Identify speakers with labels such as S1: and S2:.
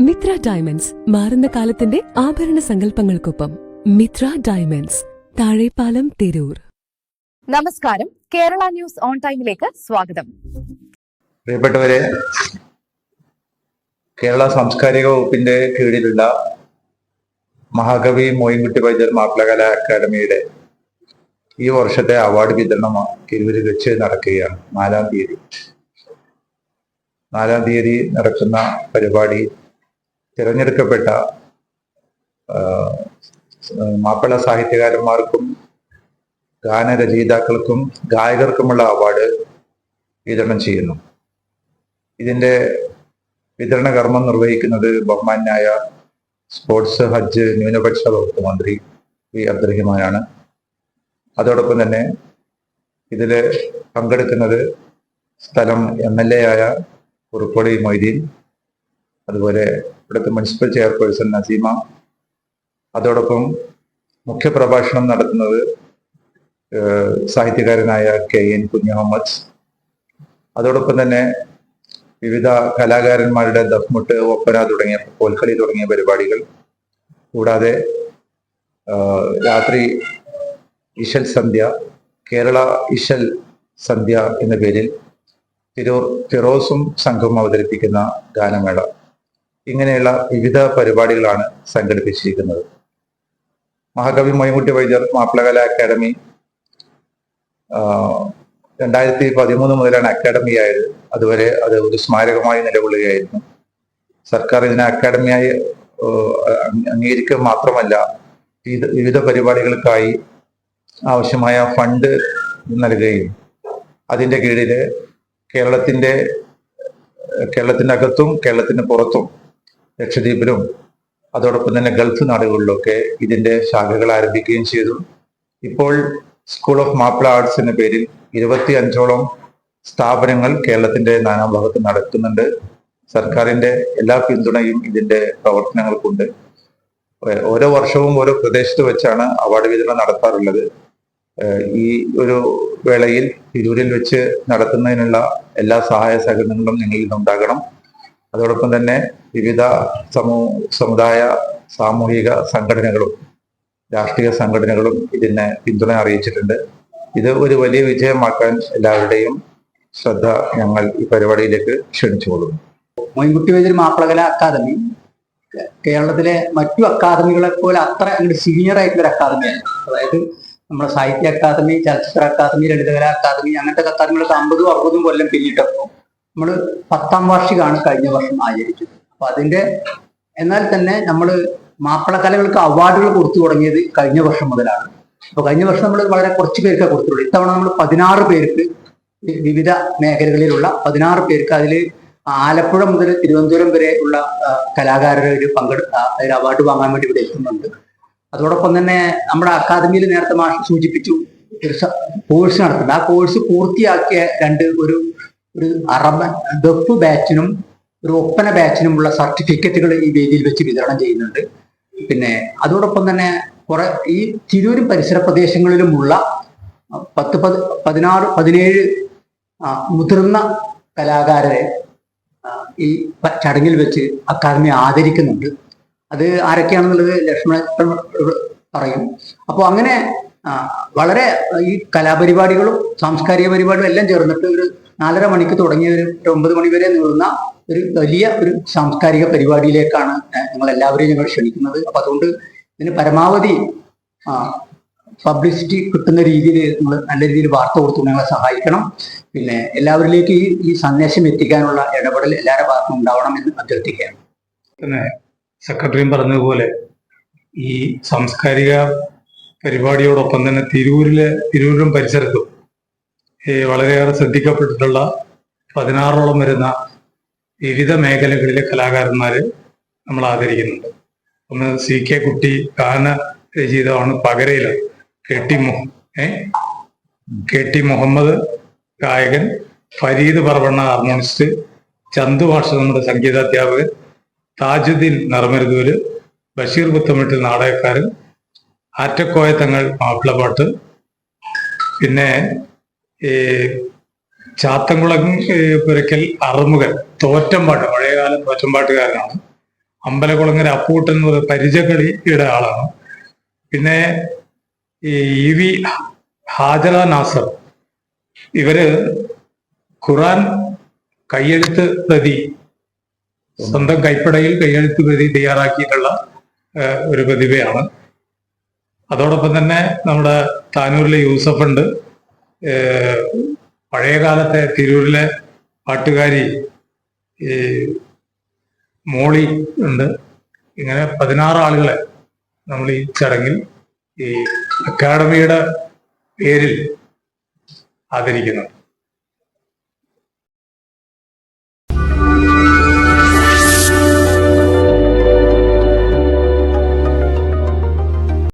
S1: Mitra diamonds മാറുന്ന കാലത്തിന്റെ ആഭരണ സങ്കല്പങ്ങൾക്കൊപ്പം. മിത്ര ഡയമണ്ട്സ്, താഴെപ്പാലം, തിരൂർ.
S2: നമസ്കാരം. കേരള ന്യൂസ് ഓൺ ടൈമിലേക്ക് സ്വാഗതം.
S3: പ്രിയപ്പെട്ടവരെ, കേരള സാംസ്കാരിക വകുപ്പിന്റെ കീഴിലുള്ള മഹാകവി മോയിൻകുട്ടി വൈദ്യർ മാപ്പിളകലാ അക്കാദമിയുടെ ഈ വർഷത്തെ അവാർഡ് വിതരണം തിരുവൂരിൽ വെച്ച് നടക്കുകയാണ്. 4-ാം തീയതി നടക്കുന്ന പരിപാടി തിരഞ്ഞെടുക്കപ്പെട്ട മാപ്പിള സാഹിത്യകാരന്മാർക്കും ഗാനരചയിതാക്കൾക്കും ഗായകർക്കുമുള്ള അവാർഡ് വിതരണം ചെയ്യുന്നു. ഇതിന്റെ വിതരണ കർമ്മം നിർവഹിക്കുന്നത് ബഹുമാന്യായ സ്പോർട്സ്, ഹജ്ജ്, ന്യൂനപക്ഷ വകുപ്പ് മന്ത്രി വി അബ്ദുറഹിമാനാണ്. അതോടൊപ്പം തന്നെ ഇതിൽ പങ്കെടുക്കുന്നത് സ്ഥലം MLA ആയ കുറുക്കോളി മൊയ്തീൻ, അതുപോലെ ഇവിടുത്തെ മുനിസിപ്പൽ ചെയർപേഴ്സൺ നസീമ, അതോടൊപ്പം മുഖ്യപ്രഭാഷണം നടത്തുന്നത് സാഹിത്യകാരനായ KN കുഞ്ഞഹമ്മദ്, അതോടൊപ്പം തന്നെ വിവിധ കലാകാരന്മാരുടെ ദഫ്മുട്ട്, ഒപ്പന തുടങ്ങിയ കോൽക്കളി തുടങ്ങിയ പരിപാടികൾ, കൂടാതെ രാത്രി ഇശൽ സന്ധ്യ, കേരള ഇശൽ സന്ധ്യ എന്ന പേരിൽ തിരൂർ ഫിറോസും സംഘവും അവതരിപ്പിക്കുന്ന ഗാനമേള, ഇങ്ങനെയുള്ള വിവിധ പരിപാടികളാണ് സംഘടിപ്പിച്ചിരിക്കുന്നത്. മഹാകവി മോയിൻകുട്ടി വൈദ്യർ മാപ്പിളകലാ അക്കാദമി 2013 മുതലാണ് അക്കാദമി ആയത്. അതുവരെ അത് ഒരു സ്മാരകമായി നിലകൊള്ളുകയായിരുന്നു. സർക്കാർ ഇതിനെ അക്കാദമിയായി അംഗീകരിക്കുക മാത്രമല്ല, വിവിധ പരിപാടികൾക്കായി ആവശ്യമായ ഫണ്ട് നൽകുകയും അതിൻ്റെ കീഴിൽ കേരളത്തിൻ്റെ അകത്തും കേരളത്തിന് പുറത്തും, ലക്ഷദ്വീപിലും അതോടൊപ്പം തന്നെ ഗൾഫ് നാടുകളിലൊക്കെ ഇതിൻ്റെ ശാഖകൾ ആരംഭിക്കുകയും ചെയ്തു. ഇപ്പോൾ സ്കൂൾ ഓഫ് മാപ്പിള ആർട്സ് എന്ന പേരിൽ 25ഓളം സ്ഥാപനങ്ങൾ കേരളത്തിന്റെ നാനാഭാഗത്ത് നടക്കുന്നുണ്ട്. സർക്കാരിന്റെ എല്ലാ പിന്തുണയും ഇതിന്റെ പ്രവർത്തനങ്ങൾക്കുണ്ട്. ഓരോ വർഷവും ഓരോ പ്രദേശത്ത് വെച്ചാണ് അവാർഡ് വിതരണം നടത്താറുള്ളത്. ഈ ഒരു വേളയിൽ തിരൂരിൽ വെച്ച് നടത്തുന്നതിനുള്ള എല്ലാ സഹായ സഹകരണങ്ങളും നിങ്ങളിൽ നിന്നുണ്ടാകണം. അതോടൊപ്പം തന്നെ വിവിധ സമുദായ സാമൂഹിക സംഘടനകളും രാഷ്ട്രീയ സംഘടനകളും ഇതിനെ പിന്തുണ അറിയിച്ചിട്ടുണ്ട്. ഇത് ഒരു വലിയ വിജയമാക്കാൻ എല്ലാവരുടെയും ശ്രദ്ധ ഞങ്ങൾ ഈ പരിപാടിയിലേക്ക് ക്ഷണിച്ചുകൊള്ളുന്നു.
S4: മോയിൻകുട്ടി വൈദ്യർ മാപ്പിളകലാ അക്കാദമി കേരളത്തിലെ മറ്റു അക്കാദമികളെ പോലെ അത്ര അങ്ങോട്ട് സീനിയർ ആയിട്ടുള്ള ഒരു അക്കാദമിയാണ്. അതായത് നമ്മുടെ സാഹിത്യ അക്കാദമി, ചലച്ചിത്ര അക്കാദമി, ലളിതകലാ അക്കാദമി, അങ്ങനത്തെ അക്കാദമികളൊക്കെ 50-60 കൊല്ലം പിന്നിട്ടപ്പോൾ നമ്മൾ 10ാം വാർഷികമാണ് കഴിഞ്ഞ വർഷം ആചരിച്ചത്. അപ്പൊ അതിന്റെ എന്നാൽ തന്നെ നമ്മൾ മാപ്പിള കലകൾക്ക് അവാർഡുകൾ കൊടുത്തു തുടങ്ങിയത് കഴിഞ്ഞ വർഷം മുതലാണ്. അപ്പൊ കഴിഞ്ഞ വർഷം നമ്മൾ വളരെ കുറച്ച് പേർക്ക് കൊടുത്തുള്ളൂ. ഇത്തവണ നമ്മൾ 16 പേർക്ക്, വിവിധ മേഖലകളിലുള്ള 16 പേർക്ക്, അതിൽ ആലപ്പുഴ മുതൽ തിരുവനന്തപുരം വരെ ഉള്ള കലാകാരർ അതിൽ അവാർഡ് വാങ്ങാൻ വേണ്ടി ഇവിടെ എത്തുന്നുണ്ട്. അതോടൊപ്പം തന്നെ നമ്മുടെ അക്കാദമിയിൽ നേരത്തെ മാഷ് സൂചിപ്പിച്ചു ഒരു കോഴ്സ് നടത്തുന്നുണ്ട്. ആ കോഴ്സ് പൂർത്തിയാക്കിയ ഒരു ദഫ് ബാച്ചിനും ഒരു ഒപ്പന ബാച്ചിനുമുള്ള സർട്ടിഫിക്കറ്റുകൾ ഈ വേദിയിൽ വെച്ച് വിതരണം ചെയ്യുന്നുണ്ട്. പിന്നെ അതോടൊപ്പം തന്നെ ഈ തിരൂരും പരിസര പ്രദേശങ്ങളിലുമുള്ള 17 മുതിർന്ന കലാകാരരെ ഈ ചടങ്ങിൽ വെച്ച് അക്കാദമി ആദരിക്കുന്നുണ്ട്. അത് ആരൊക്കെയാണെന്നുള്ളത് ലക്ഷ്മണൻ പറയും. അപ്പോൾ അങ്ങനെ വളരെ ഈ കലാപരിപാടികളും സാംസ്കാരിക പരിപാടികളും എല്ലാം ചേർന്നിട്ട് ഒരു 4:30 മണിക്ക് തുടങ്ങിയ ഒരു 9 മണി വരെ നീളുന്ന ഒരു വലിയ ഒരു സാംസ്കാരിക പരിപാടിയിലേക്കാണ് ഞങ്ങൾ എല്ലാവരെയും ഞങ്ങൾ ക്ഷണിക്കുന്നത്. അപ്പൊ അതുകൊണ്ട് ഇതിന് പരമാവധി പബ്ലിസിറ്റി കിട്ടുന്ന രീതിയിൽ നിങ്ങൾ നല്ല രീതിയിൽ വാർത്ത കൊടുത്തു ഞങ്ങളെ സഹായിക്കണം. പിന്നെ എല്ലാവരിലേക്ക് ഈ സന്ദേശം എത്തിക്കാനുള്ള ഇടപെടൽ എല്ലാവരുടെ ഭാഗത്തും ഉണ്ടാവണം എന്ന് അഭ്യർത്ഥിക്കുകയാണ്.
S5: പിന്നെ സെക്രട്ടറിയും പറഞ്ഞതുപോലെ ഈ സാംസ്കാരിക പരിപാടിയോടൊപ്പം തന്നെ തിരൂരും പരിസരത്തും വളരെയേറെ ശ്രദ്ധിക്കപ്പെട്ടിട്ടുള്ള 16ഓളം വരുന്ന വിവിധ മേഖലകളിലെ കലാകാരന്മാരെ നമ്മൾ ആദരിക്കുന്നുണ്ട്. ഒന്ന് CK കുട്ടി ഗാന രചയിതാവാണ്, പകരയിലാണ്. KT മുഹമ്മദ് ഗായകൻ, ഫരീദ് പറവണ്ണ ഹാർമോണിസ്റ്റ്, ചന്തു മാഷ നമ്മുടെ സംഗീതാധ്യാപകൻ, താജുദ്ദീൻ നറമരുതൂര്, ബഷീർ പുത്തമിട്ടിൽ നാടകക്കാരൻ, ആറ്റക്കോയ തങ്ങൾ മാപ്പിളപ്പാട്ട്, പിന്നെ ചാത്തൻകുളം പുരയ്ക്കൽ അറുമുഖൻ തോറ്റമ്പാട്ട്, പഴയകാല തോറ്റമ്പാട്ടുകാരനാണ്. അമ്പലകുളങ്ങര അപ്പൂട്ടൻ എന്ന് പറയുന്ന പരിചകളിയുടെ ആളാണ്. പിന്നെ ഈ വി ഹാജറ നാസർ, ഇവര് ഖുറാൻ കയ്യെഴുത്ത് പ്രതി, സ്വന്തം കൈപ്പടയിൽ കയ്യെഴുത്ത് പ്രതി തയ്യാറാക്കിയിട്ടുള്ള ഒരു പ്രതിഭയാണ്. അതോടൊപ്പം തന്നെ നമ്മുടെ താനൂരിലെ യൂസഫ് ഉണ്ട്, പഴയകാലത്തെ തിരൂരിലെ പാട്ടുകാരി മോളി ഉണ്ട്. ഇങ്ങനെ 16 ആളുകളെ നമ്മൾ ഈ ചടങ്ങിൽ ഈ അക്കാഡമിയുടെ പേരിൽ ആദരിക്കുന്നുണ്ട്.